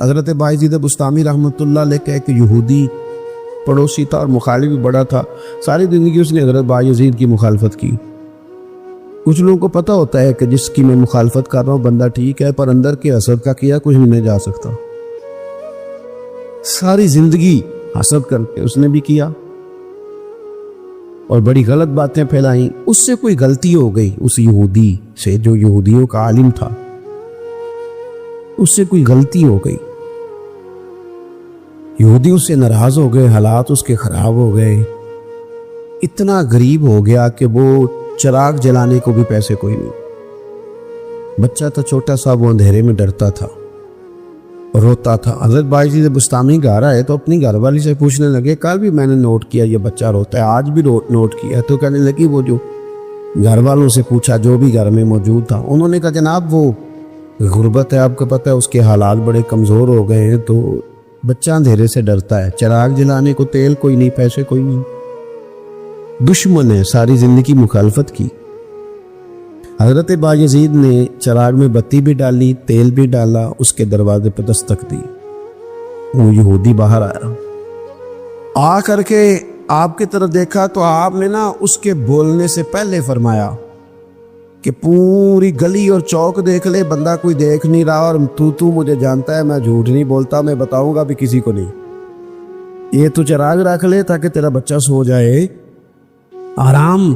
حضرت بایزید بستامی رحمۃ اللہ علیہ کا ایک یہودی پڑوسی تھا اور مخالف بھی بڑا تھا. ساری زندگی اس نے حضرت بایزید کی مخالفت کی. کچھ لوگوں کو پتہ ہوتا ہے کہ جس کی میں مخالفت کر رہا ہوں بندہ ٹھیک ہے، پر اندر کے حسد کا کیا کچھ بھی نہیں جا سکتا. ساری زندگی حسد کر کے اس نے بھی کیا اور بڑی غلط باتیں پھیلائیں. اس سے کوئی غلطی ہو گئی اس یہودی سے جو یہودیوں کا عالم تھا، اس سے کوئی غلطی ہو گئی. یہودی اس سے ناراض ہو گئے، حالات اس کے خراب ہو گئے. اتنا غریب ہو گیا کہ وہ چراغ جلانے کو بھی پیسے کوئی نہیں. بچہ تھا چھوٹا سا، وہ اندھیرے میں ڈرتا تھا، روتا تھا. حضرت بایزید بستامی گھر آئے تو اپنی گھر والی سے پوچھنے لگے، کل بھی میں نے نوٹ کیا یہ بچہ روتا ہے، آج بھی نوٹ کیا. تو کہنے لگی وہ جو گھر والوں سے پوچھا جو بھی گھر میں موجود تھا، انہوں نے کہا جناب وہ غربت ہے، آپ کو پتہ ہے اس کے حالات بڑے کمزور ہو گئے ہیں، تو بچہ اندھیرے سے ڈرتا ہے، چراغ جلانے کو تیل کوئی نہیں، پیسے کوئی نہیں. دشمن ہے، ساری زندگی مخالفت کی. حضرت بایزید نے چراغ میں بتی بھی ڈالی، تیل بھی ڈالا، اس کے دروازے پہ دستک دی. وہ یہودی باہر آیا، آ کر کے آپ کی طرف دیکھا تو آپ نے نا اس کے بولنے سے پہلے فرمایا کہ پوری گلی اور چوک دیکھ لے، بندہ کوئی دیکھ نہیں رہا، اور تو مجھے جانتا ہے، میں جھوٹ نہیں بولتا، میں بتاؤں گا بھی کسی کو نہیں. یہ تو چراغ رکھ لے تاکہ تیرا بچہ سو جائے، آرام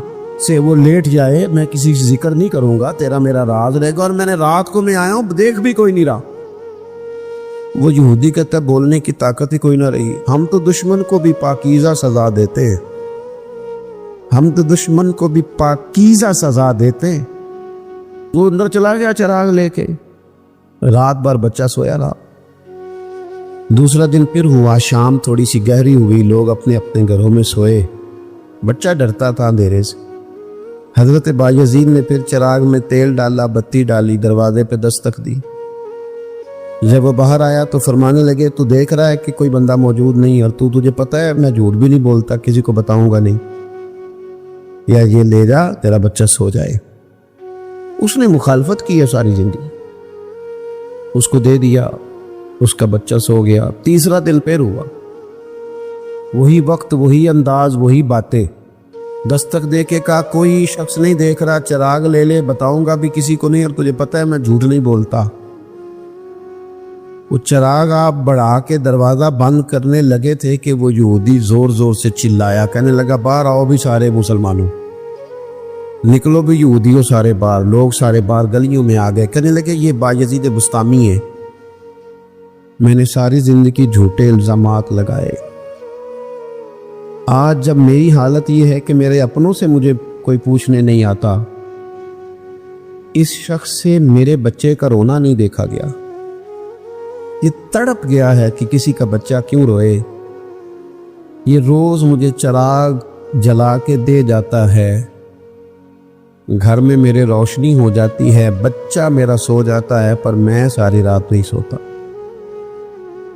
سے وہ لیٹ جائے، میں کسی سے ذکر نہیں کروں گا، تیرا میرا راز رہے گا. اور میں نے رات کو میں آیا ہوں، دیکھ بھی کوئی نہیں رہا. وہ یہودی کہتا ہے بولنے کی طاقت ہی کوئی نہ رہی. ہم تو دشمن کو بھی پاکیزہ سزا دیتے ہیں، ہم تو دشمن کو بھی پاکیزہ سزا دیتے ہیں. وہ اندر چلا گیا چراغ لے کے، رات بھر بچہ سویا رہا. دوسرا دن پھر ہوا، شام تھوڑی سی گہری ہوئی، لوگ اپنے اپنے گھروں میں سوئے، بچہ ڈرتا تھا اندھیرے سے. حضرت بایزید نے پھر چراغ میں تیل ڈالا، بتی ڈالی، دروازے پہ دستک دی. جب وہ باہر آیا تو فرمانے لگے، تو دیکھ رہا ہے کہ کوئی بندہ موجود نہیں، اور تجھے پتہ ہے میں جھوٹ بھی نہیں بولتا، کسی کو بتاؤں گا نہیں، یا یہ لے جا تیرا بچہ سو جائے. اس نے مخالفت کی ہے ساری زندگی، اس کو دے دیا، اس کا بچہ سو گیا. تیسرا دن پھر ہوا، وہی وقت، وہی انداز، وہی باتیں. دستک دے کے کہا کوئی شخص نہیں دیکھ رہا، چراغ لے لے، بتاؤں گا بھی کسی کو نہیں، اور تجھے پتہ ہے میں جھوٹ نہیں بولتا. وہ چراغ آپ بڑھا کے دروازہ بند کرنے لگے تھے کہ وہ یہودی زور زور سے چلایا، کہنے لگا باہر آؤ بھی سارے مسلمانوں، نکلو بھی یہودیوں سارے باہر. لوگ سارے باہر گلیوں میں آ گئے، کہنے لگے یہ بایزید بستامی ہے، میں نے ساری زندگی جھوٹے الزامات لگائے. آج جب میری حالت یہ ہے کہ میرے اپنوں سے مجھے کوئی پوچھنے نہیں آتا، اس شخص سے میرے بچے کا رونا نہیں دیکھا گیا. یہ تڑپ گیا ہے کہ کسی کا بچہ کیوں روئے. یہ روز مجھے چراغ جلا کے دے جاتا ہے، گھر میں میرے روشنی ہو جاتی ہے، بچہ میرا سو جاتا ہے، پر میں ساری رات نہیں سوتا.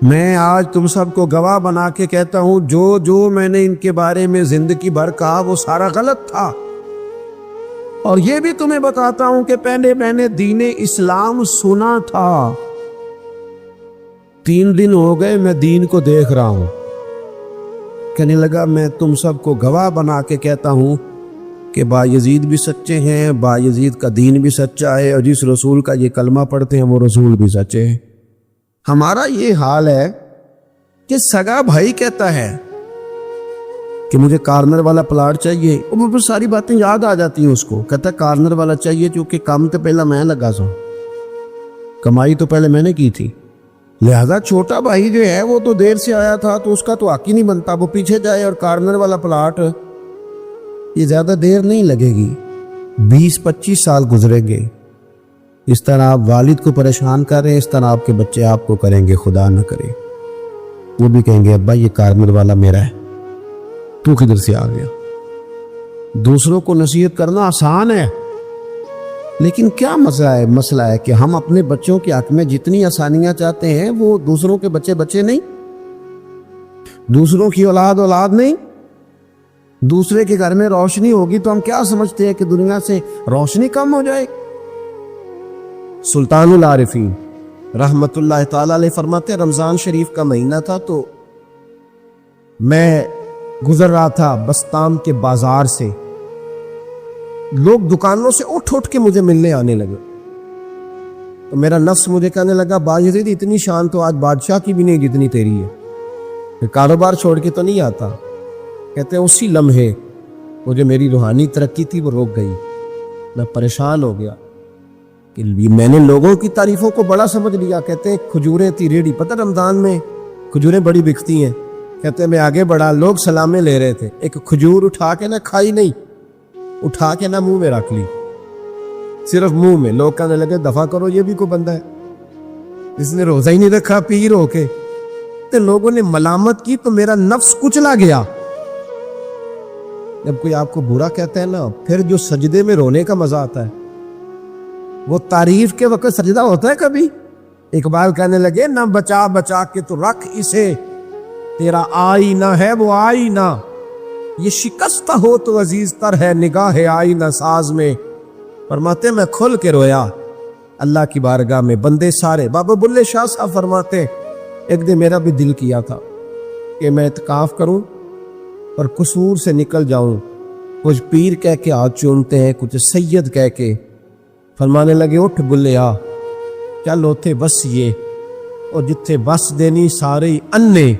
میں آج تم سب کو گواہ بنا کے کہتا ہوں، جو میں نے ان کے بارے میں زندگی بھر کہا وہ سارا غلط تھا. اور یہ بھی تمہیں بتاتا ہوں کہ پہلے میں نے دین اسلام سنا تھا، 3 دن ہو گئے میں دین کو دیکھ رہا ہوں. کہنے لگا میں تم سب کو گواہ بنا کے کہتا ہوں کہ بایزید بھی سچے ہیں، بایزید کا دین بھی سچا ہے، اور جس رسول کا یہ کلمہ پڑھتے ہیں وہ رسول بھی سچے ہیں. ہمارا یہ حال ہے کہ سگا بھائی کہتا ہے کہ مجھے کارنر والا پلاٹ چاہیے، وہ ساری باتیں یاد آ جاتی ہیں اس کو. کہتا ہے کارنر والا چاہیے چونکہ کام تو پہلا میں لگا سا، کمائی تو پہلے میں نے کی تھی، لہذا چھوٹا بھائی جو ہے وہ تو دیر سے آیا تھا تو اس کا تو حق ہی نہیں بنتا، وہ پیچھے جائے. اور کارنر والا پلاٹ یہ زیادہ دیر نہیں لگے گی، 20-25 سال گزریں گے. اس طرح آپ والد کو پریشان کر رہے ہیں، اس طرح آپ کے بچے آپ کو کریں گے، خدا نہ کرے. وہ بھی کہیں گے ابا یہ کارنر والا میرا ہے، تو کدھر سے آ گیا. دوسروں کو نصیحت کرنا آسان ہے، لیکن کیا مسئلہ ہے کہ ہم اپنے بچوں کے حق میں جتنی آسانیاں چاہتے ہیں وہ دوسروں کے بچے نہیں، دوسروں کی اولاد نہیں. دوسرے کے گھر میں روشنی ہوگی تو ہم کیا سمجھتے ہیں کہ دنیا سے روشنی کم ہو جائے. سلطان العارفین رحمت اللہ تعالی علیہ فرماتے ہیں رمضان شریف کا مہینہ تھا تو میں گزر رہا تھا بستان کے بازار سے، لوگ دکانوں سے اٹھ اٹھ کے مجھے ملنے آنے لگے، تو میرا نفس مجھے کہنے لگا باجید اتنی شان تو آج بادشاہ کی بھی نہیں جتنی تیری ہے، پھر کاروبار چھوڑ کے تو نہیں آتا۔ کہتے ہیں اسی لمحے وہ جو میری روحانی ترقی تھی وہ روک گئی، میں پریشان ہو گیا کہ میں نے لوگوں کی تعریفوں کو بڑا سمجھ لیا۔ کہتے ہیں کھجوریں تھی ریڑھی، پتہ رمضان میں کھجوریں بڑی بکتی ہیں، کہتے ہیں میں آگے بڑھا، لوگ سلامیں لے رہے تھے، ایک کھجور اٹھا کے نہ کھائی نہیں، اٹھا کے نہ منہ میں رکھ لی، صرف منہ میں۔ لوگ کہنے لگے دفع کرو، یہ بھی کوئی بندہ ہے اس نے روزہ ہی نہیں رکھا، پیر ہو کے۔ تو لوگوں نے ملامت کی تو میرا نفس کچلا گیا۔ جب کوئی آپ کو برا کہتا ہے نا، پھر جو سجدے میں رونے کا مزہ آتا ہے، وہ تعریف کے وقت سجدہ ہوتا ہے کبھی؟ اقبال کہنے لگے نہ بچا بچا کے تو رکھ اسے، تیرا آئینہ ہے وہ آئینہ، یہ شکستہ ہو تو عزیز تر ہے نگاہ آئینہ ساز میں۔ فرماتے میں کھل کے رویا اللہ کی بارگاہ میں، بندے سارے۔ بابا بلے شاہ صاحب فرماتے ایک دن میرا بھی دل کیا تھا کہ میں اعتکاف کروں اور قصور سے نکل جاؤں، کچھ پیر کہہ کے ہاتھ چومتے ہیں، کچھ سید کہہ کے۔ فرمانے لگے اٹھ بلے آ، چل اوتھے بسیے، اور جتھے بس دینی سارے انے،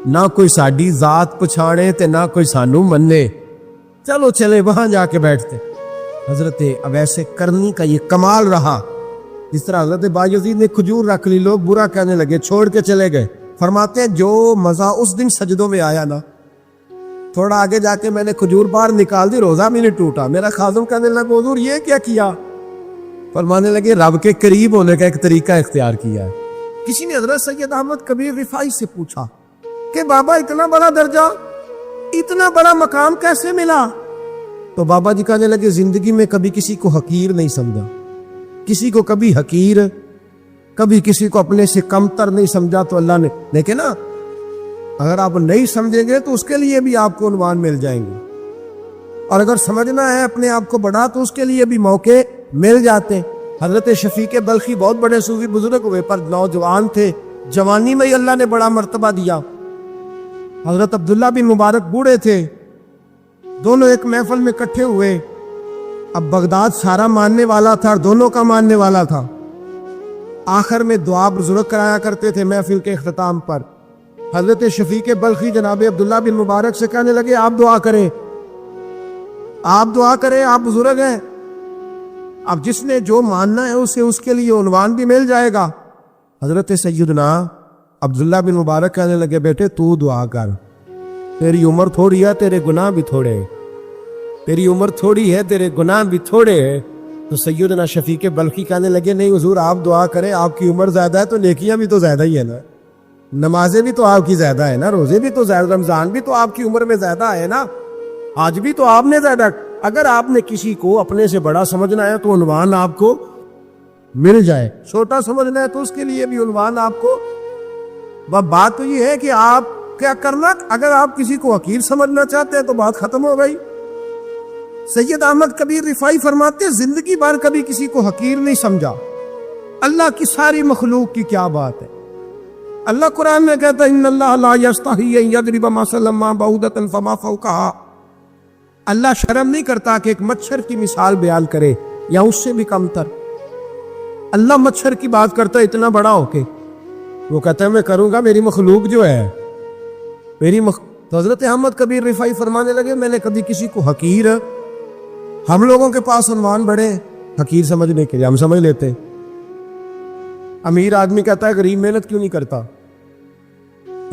نہ کوئی ساڈی ذات پچھاڑے تے نہ کوئی سانو مننے، چلو چلے وہاں جا کے بیٹھتے۔ حضرت اویس کرنی کا یہ کمال رہا، جس طرح حضرت بایزید نے کھجور رکھ لی، لوگ برا کہنے لگے، چھوڑ کے چلے گئے۔ فرماتے ہیں جو مزہ اس دن سجدوں میں آیا نا، تھوڑا آگے جا کے میں نے کھجور باہر نکال دی، روزہ بھی نہیں ٹوٹا۔ میرا خادم کہنے لگا حضور یہ کیا کیا؟ فرمانے لگے رب کے قریب ہونے کا ایک طریقہ اختیار کیا ہے۔ کسی نے حضرت سید احمد کبیر رفاعی سے پوچھا کہ بابا اتنا بڑا درجہ، اتنا بڑا مقام کیسے ملا؟ تو بابا جی کہنے لگے زندگی میں کبھی کسی کو حقیر نہیں سمجھا، کسی کو کبھی حقیر، کبھی کسی کو اپنے سے کمتر نہیں سمجھا۔ تو اللہ نے دیکھے نا، اگر آپ نہیں سمجھیں گے تو اس کے لیے بھی آپ کو عنوان مل جائیں گے، اور اگر سمجھنا ہے اپنے آپ کو بڑا تو اس کے لیے بھی موقع مل جاتے ہیں۔ حضرت شفیق بلخی بہت بڑے صوفی بزرگ ہوئے، پر نوجوان تھے، جوانی میں ہی اللہ نے بڑا مرتبہ دیا۔ حضرت عبداللہ بن مبارک بوڑھے تھے، دونوں ایک محفل میں اکٹھے ہوئے۔ اب بغداد سارا ماننے والا تھا اور دونوں کا ماننے والا تھا۔ آخر میں دعا بزرگ کرایا کرتے تھے محفل کے اختتام پر۔ حضرت شفیق بلخی جناب عبداللہ بن مبارک سے کہنے لگے آپ دعا کریں، آپ دعا کریں، آپ بزرگ ہیں، اب جس نے جو ماننا ہے اسے اس کے لیے عنوان بھی مل جائے گا۔ حضرت سیدنا عبداللہ بن مبارک کہنے لگے بیٹے تو دعا کر، تیری عمر تھوڑی ہے، تیرے گناہ بھی تھوڑے ہیں، تیری عمر تھوڑی ہے، تیرے گناہ بھی تھوڑے ہیں۔ تو سیدنا شفیق بلخی کہنے لگے نہیں حضور آپ دعا کریں، آپ کی عمر زیادہ ہے تو نیکیاں بھی تو زیادہ ہی ہے نا، نمازیں بھی تو آپ کی زیادہ ہے نا، روزے بھی تو زیادہ، رمضان بھی تو آپ کی عمر میں زیادہ ہے نا، آج بھی تو آپ نے زیادہ۔ اگر آپ نے کسی کو اپنے سے بڑا سمجھنا ہے تو عنوان آپ کو مل جائے، چھوٹا سمجھنا ہے تو اس کے لیے بھی عنوان آپ کو۔ بات تو یہ ہے کہ آپ کیا کرنا، اگر آپ کسی کو حقیر سمجھنا چاہتے ہیں تو بات ختم ہو گئی۔ سید احمد کبیر رفاعی فرماتے زندگی بھر کبھی کسی کو حقیر نہیں سمجھا، اللہ کی ساری مخلوق کی کیا بات ہے۔ اللہ قرآن میں کہتا ہے ان اللہ لا یستحی ان یضرب مثلا ما بعوضۃ فما فوقہا، اللہ شرم نہیں کرتا کہ ایک مچھر کی مثال بیان کرے یا اس سے بھی کم تر۔ اللہ مچھر کی بات کرتا ہے اتنا بڑا ہو کے، وہ کہتا ہے میں کروں گا، میری مخلوق جو ہے تو حضرت احمد کبیر رفاعی فرمانے لگے میں نے کبھی کسی کو حقیر، ہم لوگوں کے پاس عنوان بڑے حقیر سمجھنے کے لیے ہم سمجھ لیتے، امیر آدمی کہتا ہے غریب محنت کیوں نہیں کرتا،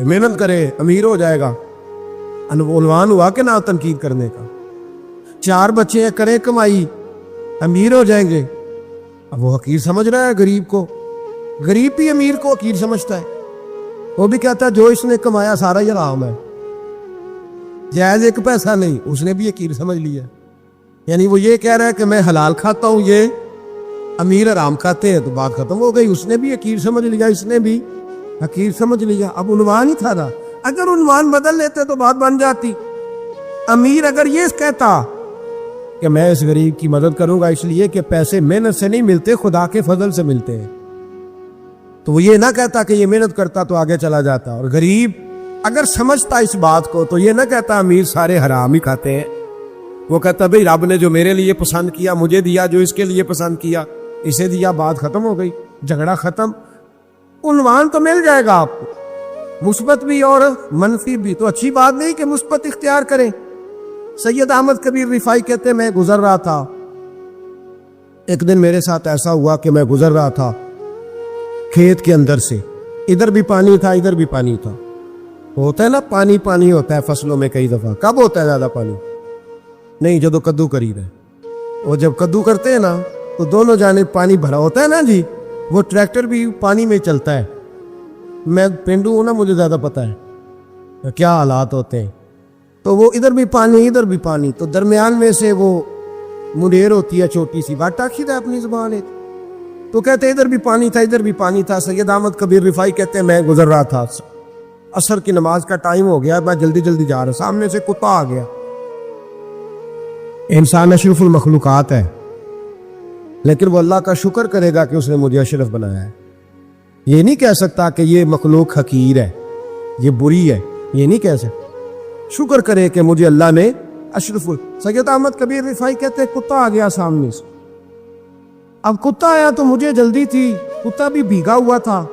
محنت کرے امیر ہو جائے گا، عنوان ہوا کہ نہ تنقید کرنے کا۔ 4 بچے ہیں کریں کمائی امیر ہو جائیں گے، اب وہ حقیر سمجھ رہا ہے غریب کو، غریب بھی امیر کو حقیر سمجھتا ہے، وہ بھی کہتا ہے جو اس نے کمایا سارا ہی حرام ہے، جائز ایک پیسہ نہیں، اس نے بھی حقیر سمجھ لیا، یعنی وہ یہ کہہ رہا ہے کہ میں حلال کھاتا ہوں، یہ امیر حرام کھاتے ہیں، تو بات ختم ہو گئی، اس نے بھی حقیر سمجھ لیا، اس نے بھی حقیر سمجھ لیا۔ اب عنوان ہی تھا نا، اگر عنوان بدل لیتے تو بات بن جاتی۔ امیر اگر یہ کہتا کہ میں اس غریب کی مدد کروں گا اس لیے کہ پیسے محنت سے نہیں ملتے، خدا کے فضل سے ملتے ہیں، تو وہ یہ نہ کہتا کہ یہ محنت کرتا تو آگے چلا جاتا. اور غریب اگر سمجھتا اس بات کو تو یہ نہ کہتا امیر سارے حرام ہی کھاتے ہیں. وہ کہتا بھئی رب نے جو میرے لیے پسند کیا مجھے دیا, جو اس کے لیے پسند کیا اسے دیا, بات ختم ہو گئی, جھگڑا ختم. عنوان تو مل جائے گا آپ کو, مثبت بھی اور منفی بھی. تو اچھی بات نہیں کہ مثبت اختیار کریں. سید احمد کبیر رفاعی کہتے ہیں میں گزر رہا تھا, ایک دن میرے ساتھ ایسا ہوا کہ میں گزر رہا تھا کھیت کے اندر سے, ادھر بھی پانی تھا ادھر بھی پانی تھا. ہوتا ہے نا پانی پانی ہوتا ہے فصلوں میں کئی دفعہ. کب ہوتا ہے زیادہ پانی؟ نہیں, جب کدو کری رہے. اور جب کدو کرتے ہیں نا تو دونوں جانب پانی بھرا ہوتا ہے نا جی. وہ ٹریکٹر بھی پانی میں چلتا ہے. میں پینڈو ہوں نا, مجھے زیادہ پتہ ہے کیا حالات ہوتے ہیں. تو وہ ادھر بھی پانی ادھر بھی پانی, تو درمیان میں سے وہ منیر ہوتی ہے چھوٹی سی, بات ٹاکشید ہے اپنی زبان ہے. تو کہتے ہیں ادھر بھی پانی تھا ادھر بھی پانی تھا. سید احمد کبیر رفاعی کہتے ہیں میں گزر رہا تھا, عصر کی نماز کا ٹائم ہو گیا, میں جلدی جلدی جا رہا, سامنے سے کتا آ گیا. انسان اشرف المخلوقات ہے, لیکن وہ اللہ کا شکر کرے گا کہ اس نے مجھے اشرف بنایا ہے. یہ نہیں کہہ سکتا کہ یہ مخلوق حقیر ہے, یہ بری ہے, یہ نہیں کہہ سکتا. شکر کرے کہ مجھے اللہ نے اشرف. سید احمد کبیر رفاعی کہتے ہیں کتا آ گیا سامنے سے. اب کتا آیا تو مجھے جلدی تھی, کتا بھی بھیگا ہوا تھا.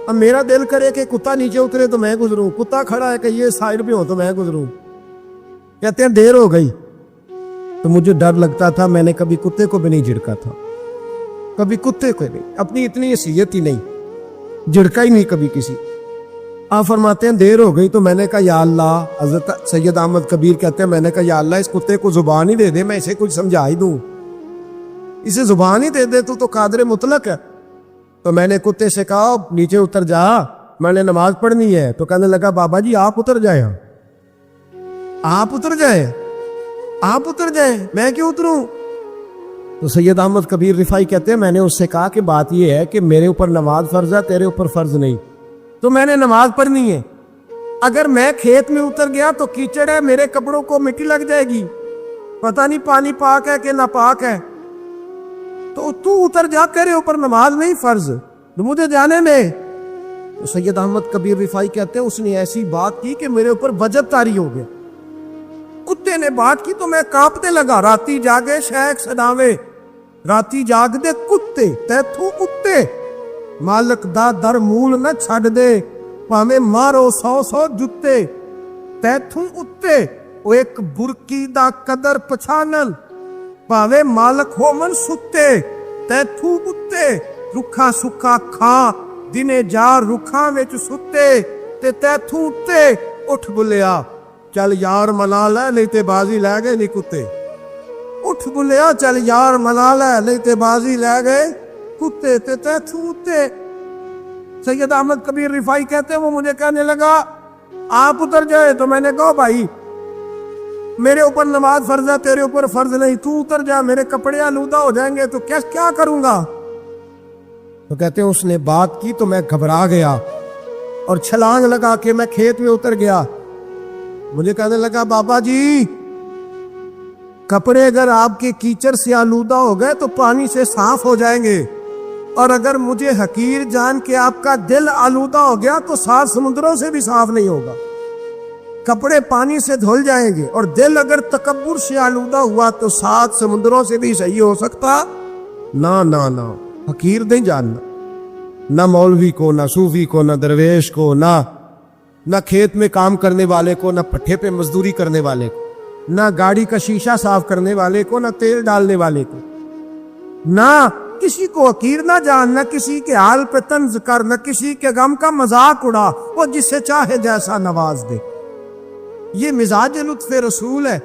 اب میرا دل کرے کہ کتا نیچے اترے تو میں گزروں, کتا کھڑا ہے کہ یہ سائڈ پہ ہو تو میں گزروں. کہتے ہیں دیر ہو گئی تو مجھے ڈر لگتا تھا. میں نے کبھی کتے کو بھی نہیں جھڑکا تھا, کبھی کتے کو نہیں, اپنی اتنی حیثیت ہی نہیں, جھڑکا ہی نہیں کبھی کسی. آپ فرماتے ہیں دیر ہو گئی تو میں نے کہا یا اللہ. حضرت سید احمد کبیر کہتے ہیں میں نے کہا یا اللہ اس کتے کو زبان ہی دے دے, میں اسے کچھ سمجھا ہی دوں, اسے زبان ہی دے دے تو قادر مطلق ہے. تو میں نے کتے سے کہا نیچے اتر جا, میں نے نماز پڑھنی ہے. تو کہنے لگا بابا جی آپ اتر جائیں, آپ اتر جائیں, آپ اتر جائیں, میں کیوں اتروں؟ تو سید احمد کبیر رفاعی کہتے ہیں میں نے اس سے کہا کہ بات یہ ہے کہ میرے اوپر نماز فرض ہے, تیرے اوپر فرض نہیں, تو میں نے نماز پڑھنی ہے. اگر میں کھیت میں اتر گیا تو کیچڑ ہے, میرے کپڑوں کو مٹی لگ جائے گی, پتہ نہیں پانی پاک ہے کہ ناپاک ہے. تو اتر جا, تیرے اوپر نماز نہیں فرض, تو مجھے جانے میں. تو سید احمد کبیر رفاعی کہتے ہیں اس نے ایسی بات کی کہ میرے اوپر وجب طاری ہو گیا. کتے نے بات کی تو میں کانپنے لگا. راتی جاگے شیخ سداوے, راتی جاگ دے کتے, تیتھوں کتے مالک دا در مول نہ چھڑ دے, پاویں مارو 100 جتے, تیتھوں اتے او ایک برکی دا قدر پچھانن, پاویں مالک ہومن ستے, تیتھوں اتے رکھا سکھا کھا, دنے جار رکھاں وچ ستے, تے تیتھوں اتے اٹھ بلیا چل یار منا لے نہیں تے بازی لے گئے نہیں کتے. اٹھ بلیا چل یار منا لے نہیں تے بازی لے گئے کتے, تے تیتھوں اتے. سید احمد کبیر رفاعی کہتے ہیں وہ مجھے کہنے لگا آپ اتر جائے. تو میں نے کہا بھائی میرے اوپر نماز فرض ہے, تیرے اوپر فرض نہیں, تو اتر جا, میرے کپڑے آلودہ ہو جائیں گے تو کیا کروں گا. تو کہتے ہیں اس نے بات کی تو میں گھبرا گیا اور چھلانگ لگا کے میں کھیت میں اتر گیا. مجھے کہنے لگا بابا جی کپڑے اگر آپ کے کیچڑ سے آلودہ ہو گئے تو پانی سے صاف ہو جائیں گے, اور اگر مجھے حقیر جان کے آپ کا دل آلودہ ہو گیا تو 7 سمندروں سے بھی صاف نہیں ہوگا. کپڑے پانی سے دھل جائیں گے, اور دل اگر تکبر سے آلودہ ہوا تو 7 سمندروں سے بھی صحیح ہو سکتا. نہ حقیر نہیں جاننا, نہ مولوی کو, نہ صوفی کو, نہ درویش کو, نہ کھیت میں کام کرنے والے کو, نہ پٹھے پہ مزدوری کرنے والے کو, نہ گاڑی کا شیشہ صاف کرنے والے کو, نہ تیل ڈالنے والے کو. نہ کسی کو حقیر نہ جان, نہ کسی کے حال پہ طنز کر, نہ کسی کے غم کا مذاق اڑا, وہ جسے چاہے جیسا نواز دے. یہ مزاج لطف رسول ہے.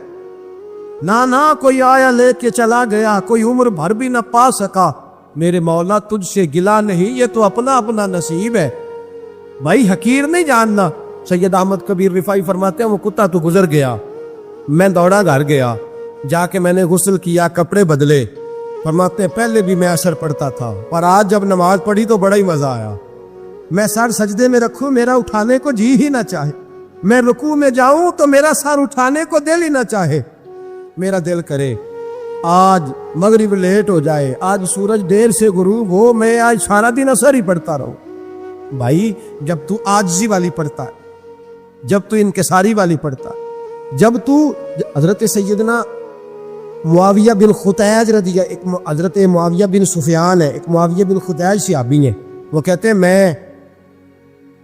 نہ کوئی آیا لے کے چلا گیا, کوئی عمر بھر بھی نہ پا سکا, میرے مولا تجھ سے گلا نہیں, یہ تو اپنا اپنا نصیب ہے. بھائی حقیر نہیں جاننا. سید احمد کبیر رفاعی فرماتے ہیں وہ کتا تو گزر گیا, میں دوڑا گھر گیا, جا کے میں نے غسل کیا, کپڑے بدلے. فرماتے ہیں پہلے بھی میں عصر پڑھتا تھا, پر آج جب نماز پڑھی تو بڑا ہی مزہ آیا. میں سر سجدے میں رکھوں میرا اٹھانے کو جی ہی نہ چاہے, میں رکوع میں جاؤں تو میرا سر اٹھانے کو دل ہی نہ چاہے. میرا دل کرے آج مغرب لیٹ ہو جائے, آج سورج دیر سے غروب ہو, میں آج سارا دن عصر ہی پڑھتا رہوں. بھائی جب تو عاجزی والی پڑھتا ہے, جب تو انکساری والی پڑھتا ہے, جب تو حضرت سیدنا معاویہ بن خطیج رضی ایک حضرت معاویہ بن سفیان ہے, ایک معاویہ بن خطیج صحابی ہیں, وہ کہتے ہیں میں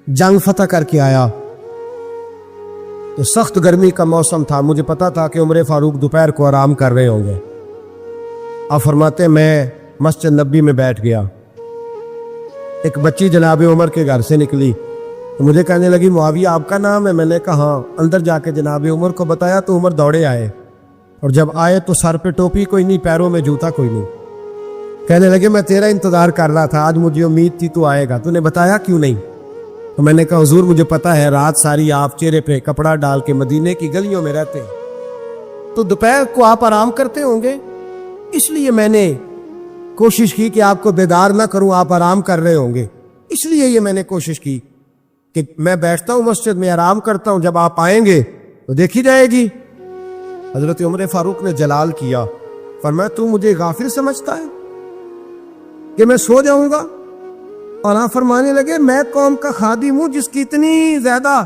جنگ فتح کر کے آیا تو سخت گرمی کا موسم تھا, مجھے پتا تھا کہ عمر فاروق دوپہر کو آرام کر رہے ہوں گے. آپ فرماتے ہیں میں مسجد نبی میں بیٹھ گیا, ایک بچی جناب عمر کے گھر سے نکلی تو مجھے کہنے لگی معاویہ آپ کا نام ہے؟ میں نے کہا ہاں. اندر جا کے جناب عمر کو بتایا تو عمر دوڑے آئے, اور جب آئے تو سر پہ ٹوپی کوئی نہیں, پیروں میں جوتا کوئی نہیں. کہنے لگے میں تیرا انتظار کر رہا تھا, آج مجھے امید تھی تو آئے گا, تو نے بتایا کیوں نہیں؟ تو میں نے کہا حضور مجھے پتا ہے رات ساری آپ چہرے پہ کپڑا ڈال کے مدینے کی گلیوں میں رہتے ہیں, تو دوپہر کو آپ آرام کرتے ہوں گے, اس لیے میں نے کوشش کی کہ آپ کو بیدار نہ کروں, آپ آرام کر رہے ہوں گے, اس لیے یہ میں نے کوشش کی کہ میں بیٹھتا ہوں مسجد میں آرام کرتا ہوں, جب آپ آئیں گے تو دیکھی جائے گی. حضرت عمر فاروق نے جلال کیا, فرمایا تو مجھے غافل سمجھتا ہے کہ میں سو جاؤں گا؟ اور آپ فرمانے لگے میں قوم کا خادم ہوں جس کی اتنی زیادہ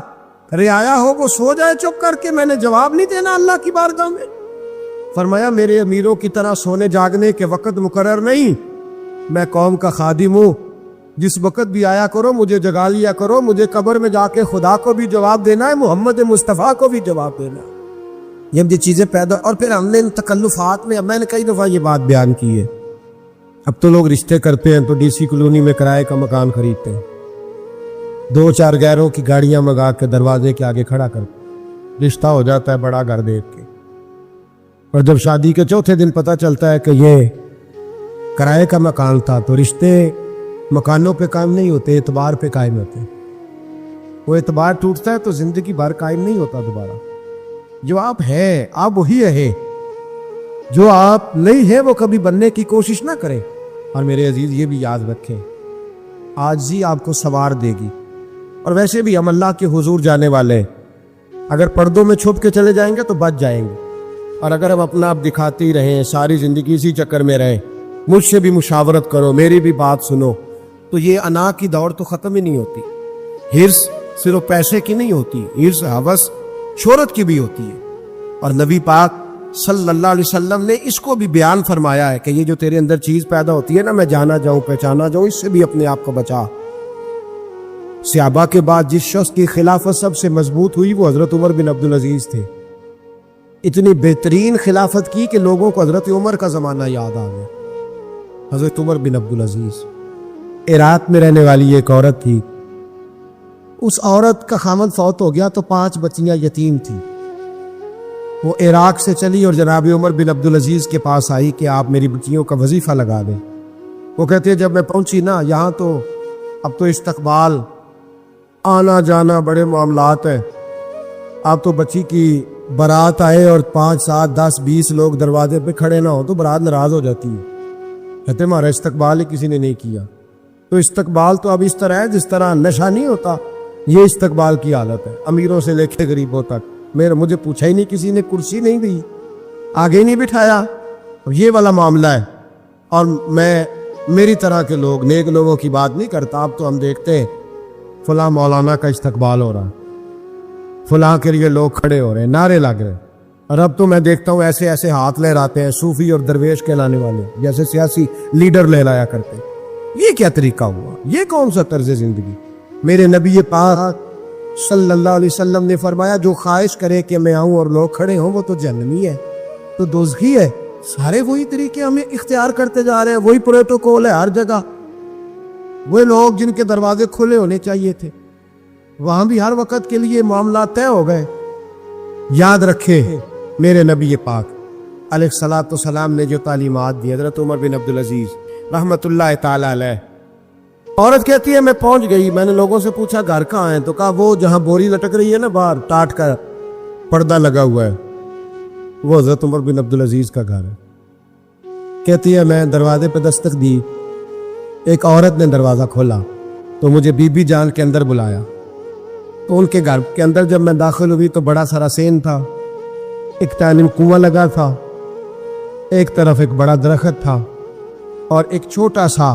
رعایا ہو وہ سو جائے چپ کر کے, میں نے جواب نہیں دینا اللہ کی بارگاہ میں. فرمایا میرے امیروں کی طرح سونے جاگنے کے وقت مقرر نہیں, میں قوم کا خادم ہوں, جس وقت بھی آیا کرو مجھے جگا لیا کرو, مجھے قبر میں جا کے خدا کو بھی جواب دینا ہے, محمد مصطفیٰ کو بھی جواب دینا ہے. جب یہ چیزیں پیدا, اور پھر ہم نے ان تکلفات میں نے کئی دفعہ یہ بات بیان کی ہے, اب تو لوگ رشتے کرتے ہیں تو ڈی سی کالونی میں کرائے کا مکان خریدتے ہیں, 2-4 غیروں کی گاڑیاں منگا کے دروازے کے آگے کھڑا کر رشتہ ہو جاتا ہے بڑا گھر دیکھ کے, اور جب شادی کے چوتھے دن پتہ چلتا ہے کہ یہ کرائے کا مکان تھا, تو رشتے مکانوں پہ قائم نہیں ہوتے, اعتبار پہ قائم ہوتے ہیں. وہ اعتبار ٹوٹتا ہے تو زندگی بھر قائم نہیں ہوتا دوبارہ. جو آپ ہیں آپ وہی رہے, جو آپ نہیں ہیں وہ کبھی بننے کی کوشش نہ کریں. اور میرے عزیز یہ بھی یاد رکھیں عاجزی آپ کو سوار دے گی. اور ویسے بھی ہم اللہ کے حضور جانے والے ہیں, اگر پردوں میں چھپ کے چلے جائیں گے تو بچ جائیں گے, اور اگر ہم اپنا آپ دکھاتے ہی رہیں ساری زندگی اسی چکر میں رہیں, مجھ سے بھی مشاورت کرو میری بھی بات سنو, تو یہ انا کی دوڑ تو ختم ہی نہیں ہوتی. ہرس صرف پیسے کی نہیں ہوتی, ہرس ہوس شہرت کی بھی ہوتی ہے. اور نبی پاک صلی اللہ علیہ وسلم نے اس کو بھی بیان فرمایا ہے کہ یہ جو تیرے اندر چیز پیدا ہوتی ہے نا, میں جانا جاؤں پہچانا جاؤں, اس سے بھی اپنے آپ کو بچا. صحابہ کے بعد جس شخص کی خلافت سب سے مضبوط ہوئی وہ حضرت عمر بن عبدالعزیز تھے. اتنی بہترین خلافت کی کہ لوگوں کو حضرت عمر کا زمانہ یاد آ گیا. حضرت عمر بن عبدالعزیز, عراق میں رہنے والی ایک عورت تھی, اس عورت کا خامد فوت ہو گیا تو 5 بچیاں یتیم تھیں. وہ عراق سے چلی اور جناب عمر بن عبدالعزیز کے پاس آئی کہ آپ میری بچیوں کا وظیفہ لگا دیں. وہ کہتے ہیں جب میں پہنچی نا یہاں تو اب تو استقبال آنا جانا بڑے معاملات ہیں, اب تو بچی کی بارات آئے اور 5, 7, 10, 20 لوگ دروازے پہ کھڑے نہ ہو تو بارات ناراض ہو جاتی ہے. کہتے ہمارا استقبال ہی کسی نے نہیں کیا. تو استقبال تو اب اس طرح ہے جس طرح نشہ نہیں ہوتا, یہ استقبال کی حالت ہے, امیروں سے لے کے غریبوں تک. مجھے پوچھا ہی نہیں کسی نے, کرسی نہیں دی, آگے نہیں بٹھایا, یہ والا معاملہ ہے. اور میں میری طرح کے لوگ نیک لوگوں کی بات نہیں کرتا. اب تو ہم دیکھتے ہیں فلاں مولانا کا استقبال ہو رہا, فلاں کے لیے لوگ کھڑے ہو رہے ہیں, نعرے لگ رہے ہیں. اور اب تو میں دیکھتا ہوں ایسے ایسے ہاتھ لہراتے ہیں صوفی اور درویش کہلانے والے, جیسے سیاسی لیڈر لہرایا کرتے. یہ کیا طریقہ ہوا, یہ کون سا طرز زندگی؟ میرے نبی پاک صلی اللہ علیہ وسلم نے فرمایا جو خواہش کرے کہ میں آؤں اور لوگ کھڑے ہوں وہ تو جہنمی ہے, تو دوزخی ہے. سارے وہی طریقے ہمیں اختیار کرتے جا رہے ہیں, وہی پروٹوکول ہے ہر جگہ. وہ لوگ جن کے دروازے کھلے ہونے چاہیے تھے وہاں بھی ہر وقت کے لیے معاملات طے ہو گئے. یاد رکھے میرے نبی پاک علیہ الصلوۃ والسلام نے جو تعلیمات دی, حضرت عمر بن عبدالعزیز رحمۃ اللہ تعالی علیہ. عورت کہتی ہے میں پہنچ گئی, میں نے لوگوں سے پوچھا گھر کہاں ہے, تو کہا وہ جہاں بوری لٹک رہی ہے نا باہر ٹاٹ کا پردہ لگا ہوا ہے وہ حضرت عمر بن عبدالعزیز کا گھر ہے. کہتی ہے میں دروازے پہ دستک دی, ایک عورت نے دروازہ کھولا تو مجھے بی بی جان کے اندر بلایا. تو ان کے گھر کے اندر جب میں داخل ہوئی تو بڑا سارا سین تھا, ایک ٹائم کنواں لگا تھا, ایک طرف ایک بڑا درخت تھا, اور ایک چھوٹا سا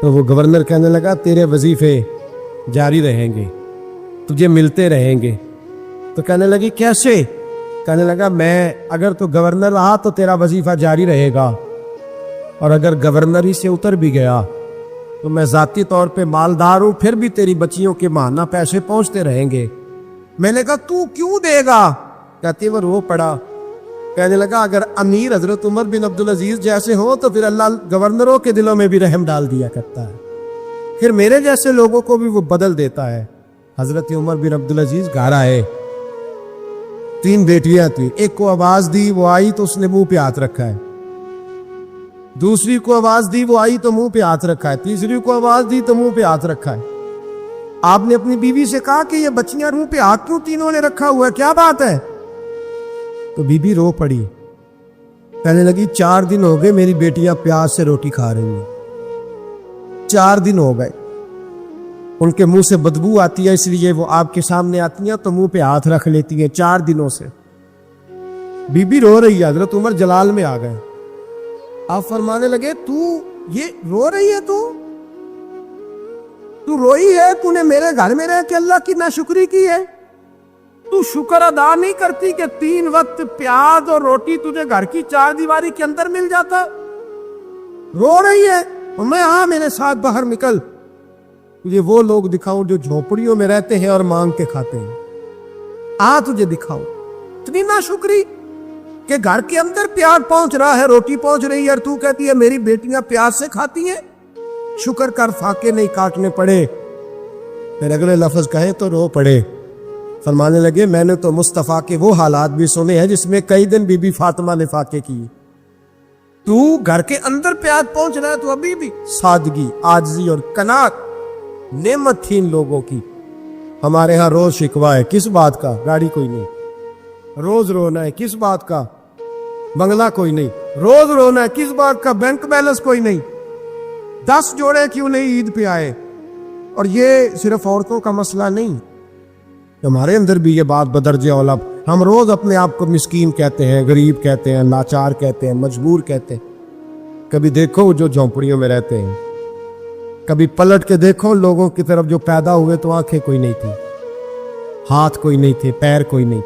تو وہ گورنر کہنے لگا تیرے وظیفے جاری رہیں گے, تجھے ملتے رہیں گے. تو کہنے لگی کیسے؟ کہنے لگا میں اگر تو گورنر رہا تو تیرا وظیفہ جاری رہے گا, اور اگر گورنر ہی سے اتر بھی گیا تو میں ذاتی طور پہ مالدار ہوں, پھر بھی تیری بچیوں کے ماہانہ پیسے پہنچتے رہیں گے. میں نے کہا تو کیوں دے گا؟ کہتی وہ رو پڑا. کہنے لگا اگر امیر حضرت عمر بن عبدالعزیز جیسے ہو تو پھر اللہ گورنروں کے دلوں میں بھی رحم ڈال دیا کرتا ہے, پھر میرے جیسے لوگوں کو بھی وہ بدل دیتا ہے. حضرت عمر بن عبدالعزیز گھر آئے, 3 بیٹیاں تھیں. ایک کو آواز دی, وہ آئی تو اس نے منہ پہ ہاتھ رکھا ہے. دوسری کو آواز دی, وہ آئی تو منہ پہ ہاتھ رکھا ہے. تیسری کو آواز دی تو منہ پہ ہاتھ رکھا ہے. آپ نے اپنی بیوی سے کہا کہ یہ بچیاں منہ پہ ہاتھ کیوں تینوں نے رکھا ہوا ہے, کیا بات ہے؟ تو بی بی رو پڑی, کہنے لگی 4 دن ہو گئے میری بیٹیاں پیاز سے روٹی کھا رہی ہیں, 4 دن ہو گئے. ان کے منہ سے بدبو آتی ہے, اس لیے وہ آپ کے سامنے آتی ہیں تو منہ پہ ہاتھ رکھ لیتی ہیں 4 دنوں سے. بی بی رو رہی ہے. حضرت عمر جلال میں آ گئے. آپ فرمانے لگے تو یہ رو رہی ہے, تو روئی ہے, تو نے میرے گھر میں رہ کے اللہ کی ناشکری کی ہے, تو شکر ادا نہیں کرتی کہ 3 وقت پیاز اور روٹی تجھے گھر کی 4 دیواری کے اندر مل جاتا. رو رہی ہے. میں ہاں میرے ساتھ باہر نکل, تجھے وہ لوگ دکھاؤں جو جھونپڑیوں میں رہتے ہیں اور مانگ کے کھاتے ہیں. تجھے دکھاؤں. اتنی ناشکری کہ گھر کے اندر پیاز پہنچ رہا ہے, روٹی پہنچ رہی ہے, اور تو کہتی ہے میری بیٹیاں پیاز سے کھاتی ہیں. شکر کر فاقے نہیں کاٹنے پڑے. پھر اگلے لفظ کہیں تو رو پڑے. فرمانے لگے میں نے تو مصطفیٰ کے وہ حالات بھی سنے ہیں جس میں کئی دن بی بی فاطمہ نے فاقے کی. تو گھر کے اندر پیاز پہنچ رہا ہے, تو ابھی بھی سادگی, عاجزی اور قناعت نعمت تھی ان لوگوں کی. ہمارے ہاں روز شکوا ہے, کس بات کا؟ گاڑی کوئی نہیں. روز رونا ہے, کس بات کا؟ بنگلہ کوئی نہیں. روز رونا ہے, کس بات کا؟ بینک بیلنس کوئی نہیں. 10 جوڑے کیوں نہیں عید پہ آئے؟ اور یہ صرف عورتوں کا مسئلہ نہیں, ہمارے اندر بھی یہ بات بدرجہ اولا. ہم روز اپنے آپ کو مسکین کہتے ہیں, غریب کہتے ہیں, لاچار کہتے ہیں, مجبور کہتے ہیں. کبھی دیکھو جو جھونپڑیوں میں رہتے ہیں, کبھی پلٹ کے دیکھو لوگوں کی طرف جو پیدا ہوئے تو آنکھیں کوئی نہیں تھی, ہاتھ کوئی نہیں تھے, پیر کوئی نہیں.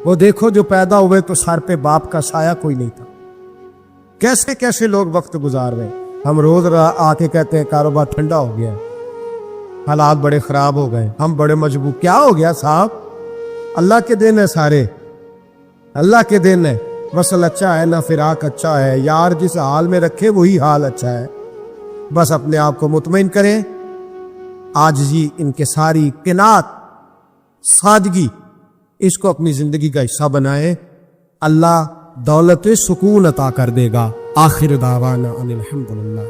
وہ دیکھو جو پیدا ہوئے تو سر پہ باپ کا سایہ کوئی نہیں تھا. کیسے کیسے لوگ وقت گزار رہے. ہم روز آ کے کہتے ہیں کاروبار ٹھنڈا ہو گیا, حالات بڑے خراب ہو گئے, ہم بڑے مجبور. کیا ہو گیا صاحب؟ اللہ کے دن ہے, سارے اللہ کے دن ہے. وصل اچھا ہے نہ فراق اچھا ہے, یار جس حال میں رکھے وہی حال اچھا ہے. بس اپنے آپ کو مطمئن کریں, عاجزی, انکساری, قناعت, سادگی, اس کو اپنی زندگی کا حصہ بنائیں. اللہ دولت سکون عطا کر دے گا. آخر دعوانا ان الحمدللہ.